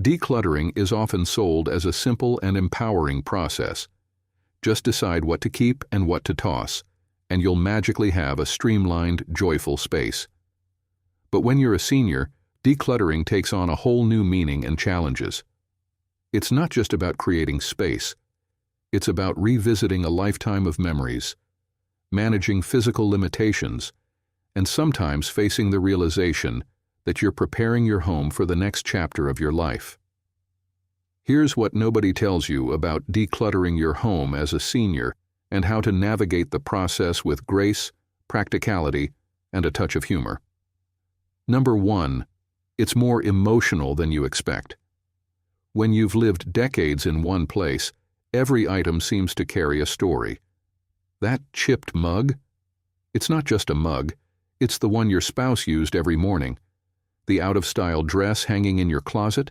Decluttering is often sold as a simple and empowering process. Just decide what to keep and what to toss, and you'll magically have a streamlined, joyful space. But when you're a senior, decluttering takes on a whole new meaning and challenges. It's not just about creating space. It's about revisiting a lifetime of memories, managing physical limitations, and sometimes facing the realization that you're preparing your home for the next chapter of your life. Here's what nobody tells you about decluttering your home as a senior and how to navigate the process with grace, practicality, and a touch of humor. Number 1, it's more emotional than you expect. When you've lived decades in one place, every item seems to carry a story. That chipped mug? It's not just a mug, it's the one your spouse used every morning. The out-of-style dress hanging in your closet?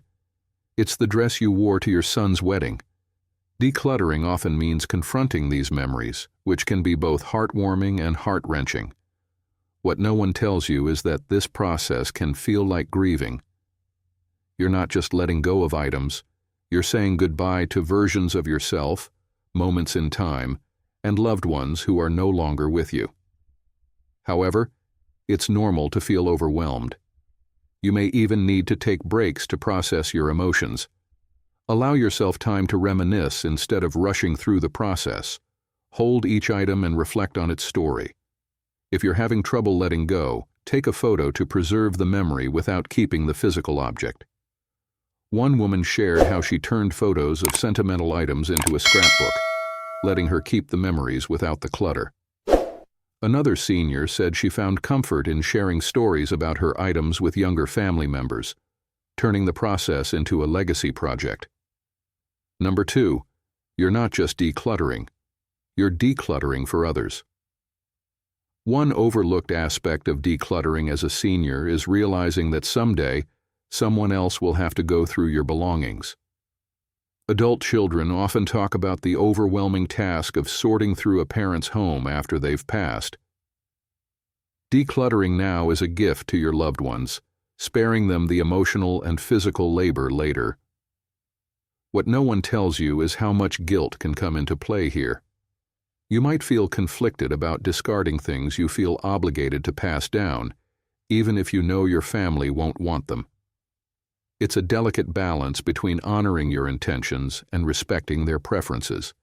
It's the dress you wore to your son's wedding. Decluttering often means confronting these memories, which can be both heartwarming and heart-wrenching. What no one tells you is that this process can feel like grieving. You're not just letting go of items, you're saying goodbye to versions of yourself, moments in time, and loved ones who are no longer with you. However, it's normal to feel overwhelmed. You may even need to take breaks to process your emotions. Allow yourself time to reminisce instead of rushing through the process. Hold each item and reflect on its story. If you're having trouble letting go, take a photo to preserve the memory without keeping the physical object. One woman shared how she turned photos of sentimental items into a scrapbook, letting her keep the memories without the clutter. Another senior said she found comfort in sharing stories about her items with younger family members, turning the process into a legacy project. Number 2, you're not just decluttering, you're decluttering for others. One overlooked aspect of decluttering as a senior is realizing that someday, someone else will have to go through your belongings. Adult children often talk about the overwhelming task of sorting through a parent's home after they've passed. Decluttering now is a gift to your loved ones, sparing them the emotional and physical labor later. What no one tells you is how much guilt can come into play here. You might feel conflicted about discarding things you feel obligated to pass down, even if you know your family won't want them. It's a delicate balance between honoring your intentions and respecting their preferences.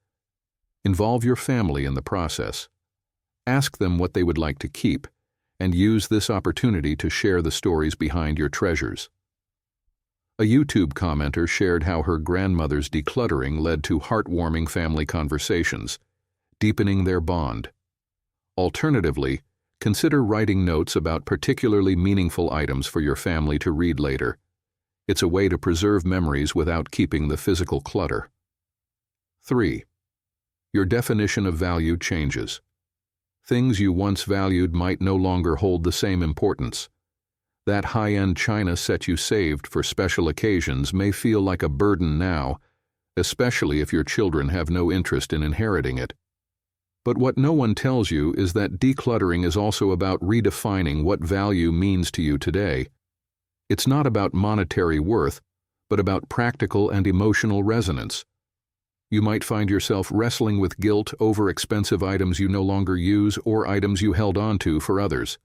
Involve your family in the process. Ask them what they would like to keep, and use this opportunity to share the stories behind your treasures. A YouTube commenter shared how her grandmother's decluttering led to heartwarming family conversations, deepening their bond. Alternatively, consider writing notes about particularly meaningful items for your family to read later. It's a way to preserve memories without keeping the physical clutter. 3. Your definition of value changes. Things you once valued might no longer hold the same importance. That high-end china set you saved for special occasions may feel like a burden now, especially if your children have no interest in inheriting it. But what no one tells you is that decluttering is also about redefining what value means to you today. It's not about monetary worth, but about practical and emotional resonance. You might find yourself wrestling with guilt over expensive items you no longer use or items you held on to for others.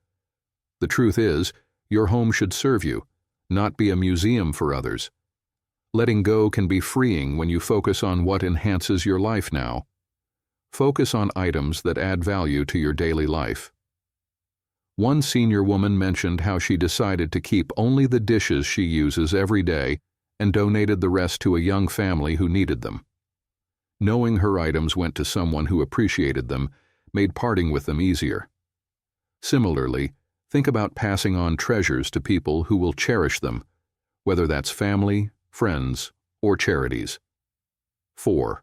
The truth is, your home should serve you, not be a museum for others. Letting go can be freeing when you focus on what enhances your life now. Focus on items that add value to your daily life. One senior woman mentioned how she decided to keep only the dishes she uses every day and donated the rest to a young family who needed them. Knowing her items went to someone who appreciated them made parting with them easier. Similarly, think about passing on treasures to people who will cherish them, whether that's family, friends, or charities. 4.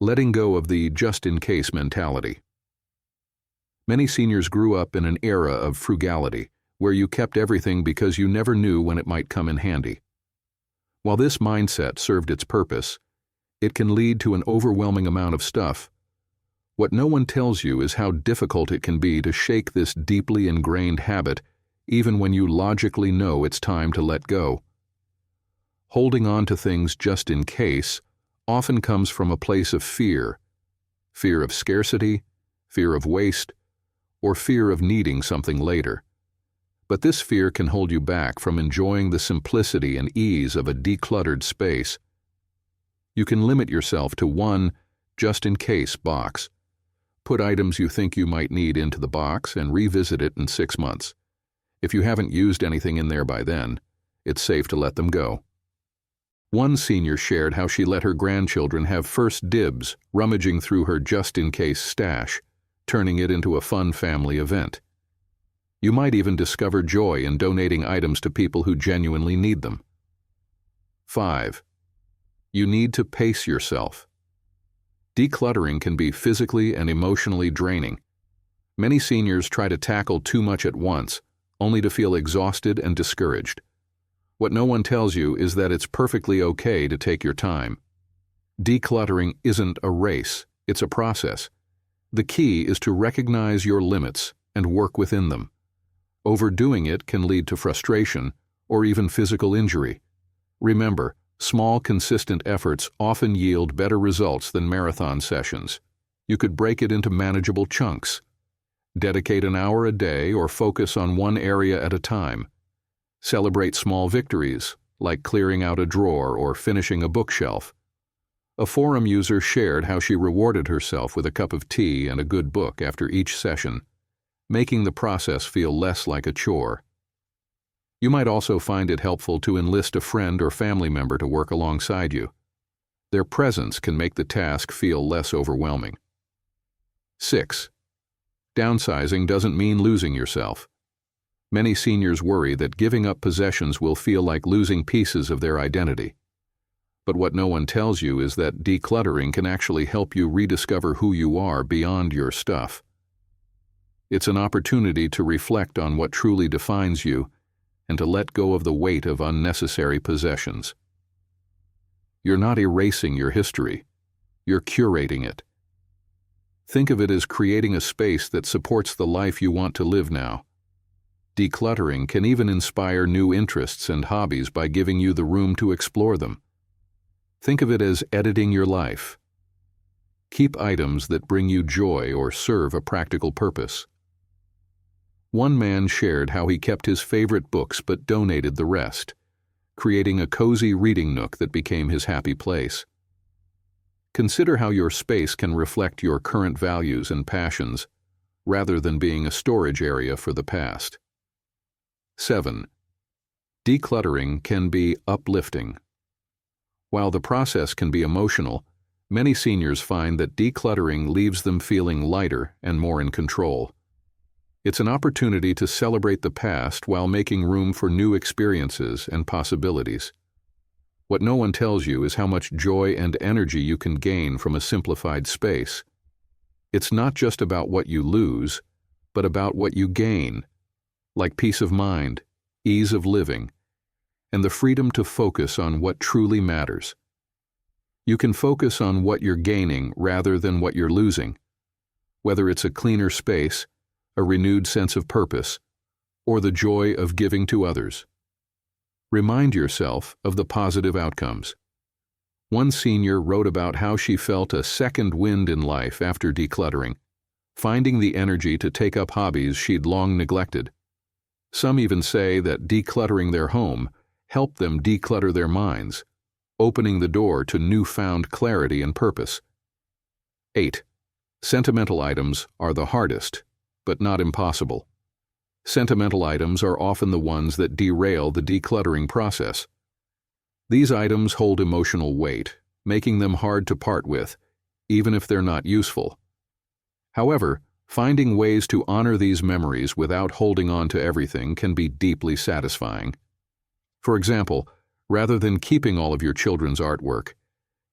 Letting go of the just-in-case mentality. Many seniors grew up in an era of frugality, where you kept everything because you never knew when it might come in handy. While this mindset served its purpose, it can lead to an overwhelming amount of stuff. What no one tells you is how difficult it can be to shake this deeply ingrained habit, even when you logically know it's time to let go. Holding on to things just in case often comes from a place of fear of scarcity, fear of waste, or fear of needing something later. But this fear can hold you back from enjoying the simplicity and ease of a decluttered space. You can limit yourself to one just-in-case box. Put items you think you might need into the box and revisit it in 6 months. If you haven't used anything in there by then, it's safe to let them go. One senior shared how she let her grandchildren have first dibs rummaging through her just-in-case stash, turning it into a fun family event. You might even discover joy in donating items to people who genuinely need them. 5. You need to pace yourself. Decluttering can be physically and emotionally draining. Many seniors try to tackle too much at once, only to feel exhausted and discouraged. What no one tells you is that it's perfectly okay to take your time. Decluttering isn't a race, it's a process. The key is to recognize your limits and work within them. Overdoing it can lead to frustration or even physical injury. Remember, small, consistent efforts often yield better results than marathon sessions. You could break it into manageable chunks. Dedicate an hour a day or focus on one area at a time. Celebrate small victories, like clearing out a drawer or finishing a bookshelf. A forum user shared how she rewarded herself with a cup of tea and a good book after each session, making the process feel less like a chore. You might also find it helpful to enlist a friend or family member to work alongside you. Their presence can make the task feel less overwhelming. 6. Downsizing doesn't mean losing yourself. Many seniors worry that giving up possessions will feel like losing pieces of their identity. But what no one tells you is that decluttering can actually help you rediscover who you are beyond your stuff. It's an opportunity to reflect on what truly defines you and to let go of the weight of unnecessary possessions. You're not erasing your history, you're curating it. Think of it as creating a space that supports the life you want to live now. Decluttering can even inspire new interests and hobbies by giving you the room to explore them. Think of it as editing your life. Keep items that bring you joy or serve a practical purpose. One man shared how he kept his favorite books but donated the rest, creating a cozy reading nook that became his happy place. Consider how your space can reflect your current values and passions, rather than being a storage area for the past. 7. Decluttering can be uplifting. While the process can be emotional, many seniors find that decluttering leaves them feeling lighter and more in control. It's an opportunity to celebrate the past while making room for new experiences and possibilities. What no one tells you is how much joy and energy you can gain from a simplified space. It's not just about what you lose, but about what you gain, like peace of mind, ease of living, and the freedom to focus on what truly matters. You can focus on what you're gaining rather than what you're losing, whether it's a cleaner space, a renewed sense of purpose, or the joy of giving to others. Remind yourself of the positive outcomes. One senior wrote about how she felt a second wind in life after decluttering, finding the energy to take up hobbies she'd long neglected. Some even say that decluttering their home helped them declutter their minds, opening the door to newfound clarity and purpose. 8. Sentimental items are the hardest, but not impossible. Sentimental items are often the ones that derail the decluttering process. These items hold emotional weight, making them hard to part with, even if they're not useful. However, finding ways to honor these memories without holding on to everything can be deeply satisfying. For example, rather than keeping all of your children's artwork,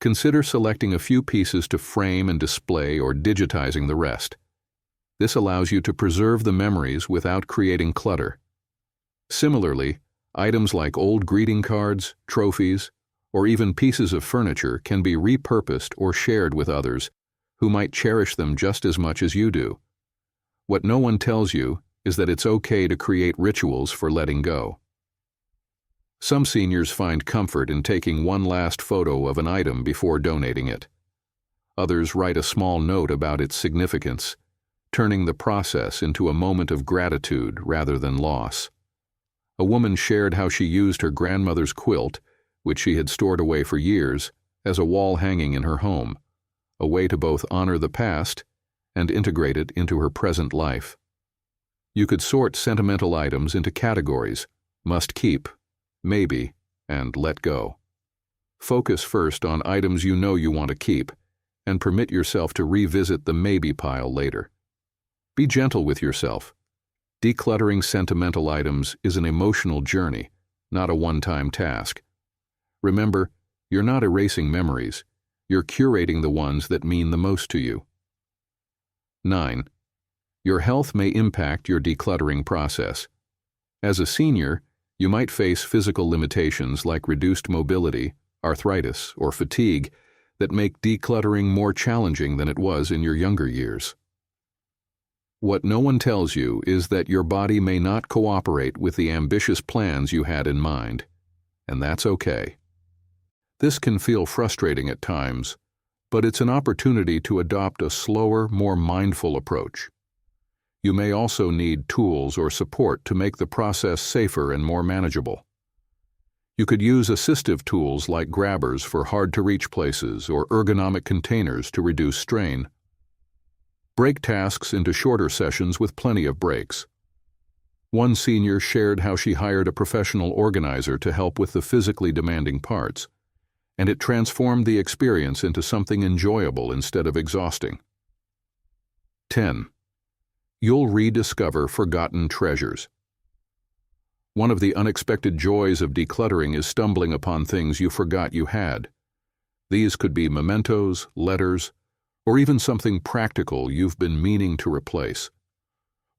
consider selecting a few pieces to frame and display or digitizing the rest. This allows you to preserve the memories without creating clutter. Similarly, items like old greeting cards, trophies, or even pieces of furniture can be repurposed or shared with others who might cherish them just as much as you do. What no one tells you is that it's okay to create rituals for letting go. Some seniors find comfort in taking one last photo of an item before donating it. Others write a small note about its significance, turning the process into a moment of gratitude rather than loss. A woman shared how she used her grandmother's quilt, which she had stored away for years, as a wall hanging in her home, a way to both honor the past and integrate it into her present life. You could sort sentimental items into categories: must keep, maybe, and let go. Focus first on items you know you want to keep, and permit yourself to revisit the maybe pile later. Be gentle with yourself. Decluttering sentimental items is an emotional journey, not a one-time task. Remember, you're not erasing memories. You're curating the ones that mean the most to you. 9. Your health may impact your decluttering process. As a senior, you might face physical limitations like reduced mobility, arthritis, or fatigue that make decluttering more challenging than it was in your younger years. What no one tells you is that your body may not cooperate with the ambitious plans you had in mind, and that's okay. This can feel frustrating at times, but it's an opportunity to adopt a slower, more mindful approach. You may also need tools or support to make the process safer and more manageable. You could use assistive tools like grabbers for hard-to-reach places or ergonomic containers to reduce strain. Break tasks into shorter sessions with plenty of breaks. One senior shared how she hired a professional organizer to help with the physically demanding parts, and it transformed the experience into something enjoyable instead of exhausting. 10. You'll rediscover forgotten treasures. One of the unexpected joys of decluttering is stumbling upon things you forgot you had. These could be mementos, letters, or even something practical you've been meaning to replace.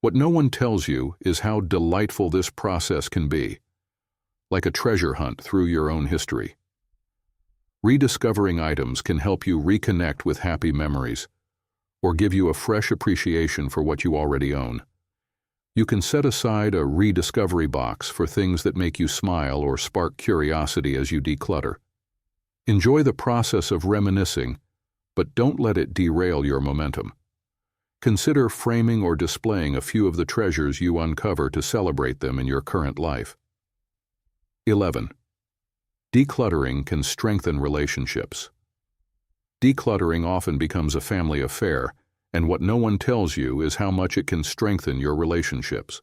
What no one tells you is how delightful this process can be, like a treasure hunt through your own history. Rediscovering items can help you reconnect with happy memories, or give you a fresh appreciation for what you already own. You can set aside a rediscovery box for things that make you smile or spark curiosity as you declutter. Enjoy the process of reminiscing, but don't let it derail your momentum. Consider framing or displaying a few of the treasures you uncover to celebrate them in your current life. 11. Decluttering can strengthen relationships. Decluttering often becomes a family affair, and what no one tells you is how much it can strengthen your relationships.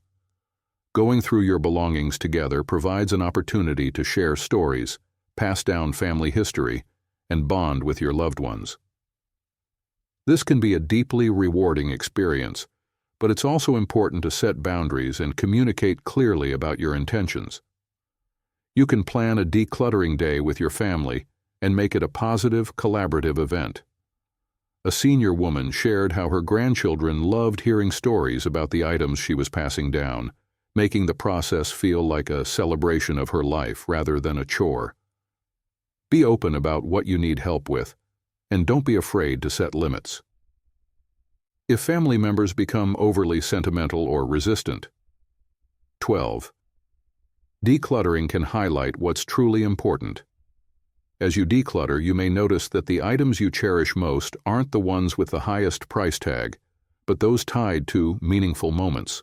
Going through your belongings together provides an opportunity to share stories, pass down family history, and bond with your loved ones. This can be a deeply rewarding experience, but it's also important to set boundaries and communicate clearly about your intentions. You can plan a decluttering day with your family and make it a positive, collaborative event. A senior woman shared how her grandchildren loved hearing stories about the items she was passing down, making the process feel like a celebration of her life rather than a chore. Be open about what you need help with, and don't be afraid to set limits. If family members become overly sentimental or resistant. 12. Decluttering can highlight what's truly important. As you declutter, you may notice that the items you cherish most aren't the ones with the highest price tag, but those tied to meaningful moments.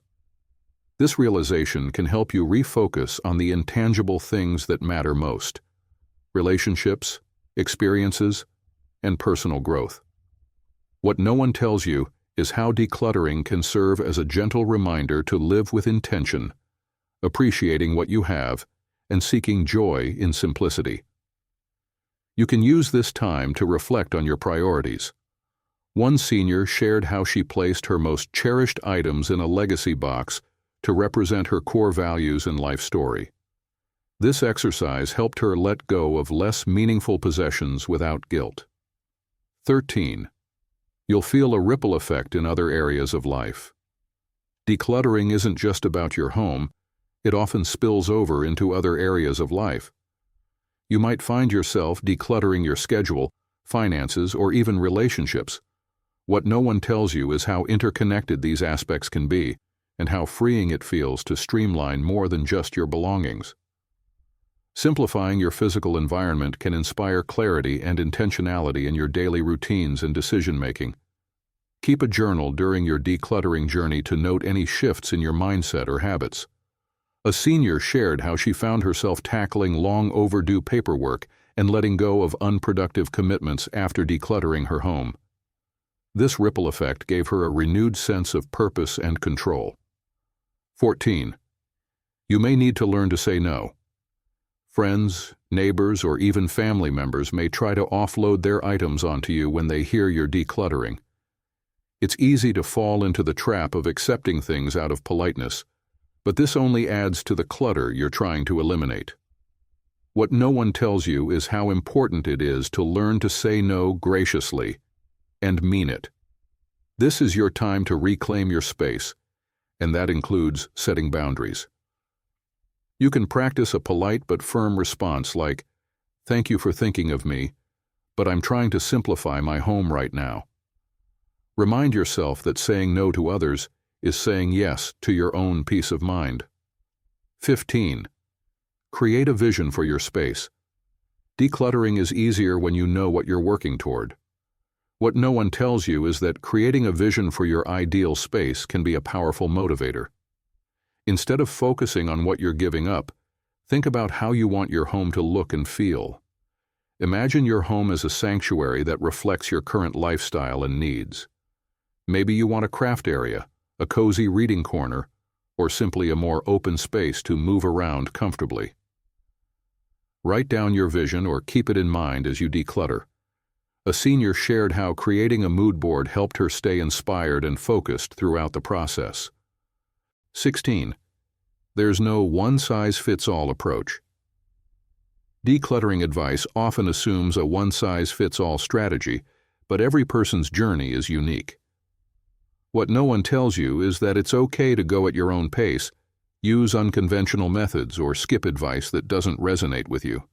This realization can help you refocus on the intangible things that matter most: relationships, experiences, and personal growth. What no one tells you is how decluttering can serve as a gentle reminder to live with intention, appreciating what you have, and seeking joy in simplicity. You can use this time to reflect on your priorities. One senior shared how she placed her most cherished items in a legacy box to represent her core values and life story. This exercise helped her let go of less meaningful possessions without guilt. 13. You'll feel a ripple effect in other areas of life. Decluttering isn't just about your home, it often spills over into other areas of life. You might find yourself decluttering your schedule, finances, or even relationships. What no one tells you is how interconnected these aspects can be, and how freeing it feels to streamline more than just your belongings. Simplifying your physical environment can inspire clarity and intentionality in your daily routines and decision-making. Keep a journal during your decluttering journey to note any shifts in your mindset or habits. A senior shared how she found herself tackling long overdue paperwork and letting go of unproductive commitments after decluttering her home. This ripple effect gave her a renewed sense of purpose and control. 14. You may need to learn to say no. Friends, neighbors, or even family members may try to offload their items onto you when they hear you're decluttering. It's easy to fall into the trap of accepting things out of politeness, but this only adds to the clutter you're trying to eliminate. What no one tells you is how important it is to learn to say no graciously and mean it. This is your time to reclaim your space, and that includes setting boundaries. You can practice a polite but firm response like, "Thank you for thinking of me, but I'm trying to simplify my home right now." Remind yourself that saying no to others is saying yes to your own peace of mind. 15. Create a vision for your space. Decluttering is easier when you know what you're working toward. What no one tells you is that creating a vision for your ideal space can be a powerful motivator. Instead of focusing on what you're giving up, think about how you want your home to look and feel. Imagine your home as a sanctuary that reflects your current lifestyle and needs. Maybe you want a craft area, a cozy reading corner, or simply a more open space to move around comfortably. Write down your vision or keep it in mind as you declutter. A senior shared how creating a mood board helped her stay inspired and focused throughout the process. 16. There's no one-size-fits-all approach. Decluttering advice often assumes a one-size-fits-all strategy, but every person's journey is unique. What no one tells you is that it's okay to go at your own pace, use unconventional methods, or skip advice that doesn't resonate with you.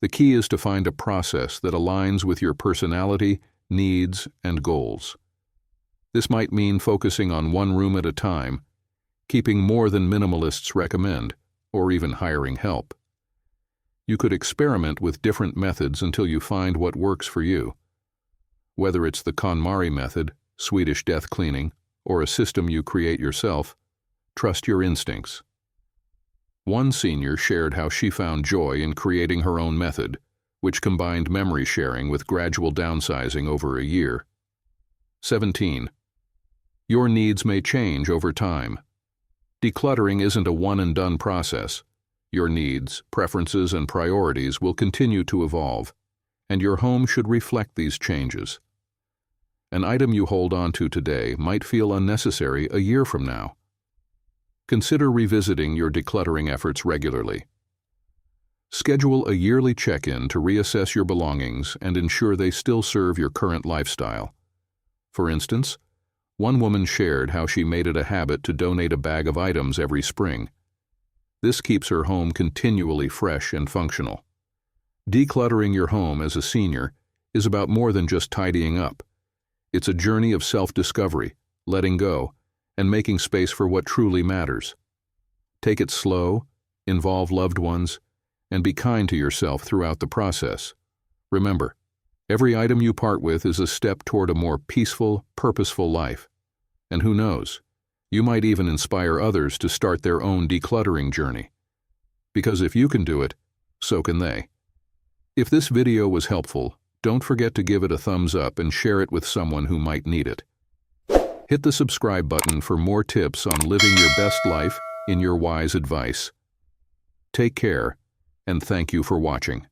The key is to find a process that aligns with your personality, needs, and goals. This might mean focusing on one room at a time, keeping more than minimalists recommend, or even hiring help. You could experiment with different methods until you find what works for you. Whether it's the KonMari method, Swedish death cleaning, or a system you create yourself, trust your instincts. One senior shared how she found joy in creating her own method, which combined memory sharing with gradual downsizing over a year. 17. Your needs may change over time. Decluttering isn't a one-and-done process. Your needs, preferences, and priorities will continue to evolve, and your home should reflect these changes. An item you hold on to today might feel unnecessary a year from now. Consider revisiting your decluttering efforts regularly. Schedule a yearly check-in to reassess your belongings and ensure they still serve your current lifestyle. For instance, one woman shared how she made it a habit to donate a bag of items every spring. This keeps her home continually fresh and functional. Decluttering your home as a senior is about more than just tidying up. It's a journey of self-discovery, letting go, and making space for what truly matters. Take it slow, involve loved ones, and be kind to yourself throughout the process. Remember, every item you part with is a step toward a more peaceful, purposeful life. And who knows, you might even inspire others to start their own decluttering journey. Because if you can do it, so can they. If this video was helpful, don't forget to give it a thumbs up and share it with someone who might need it. Hit the subscribe button for more tips on living your best life in your wise advice. Take care, and thank you for watching.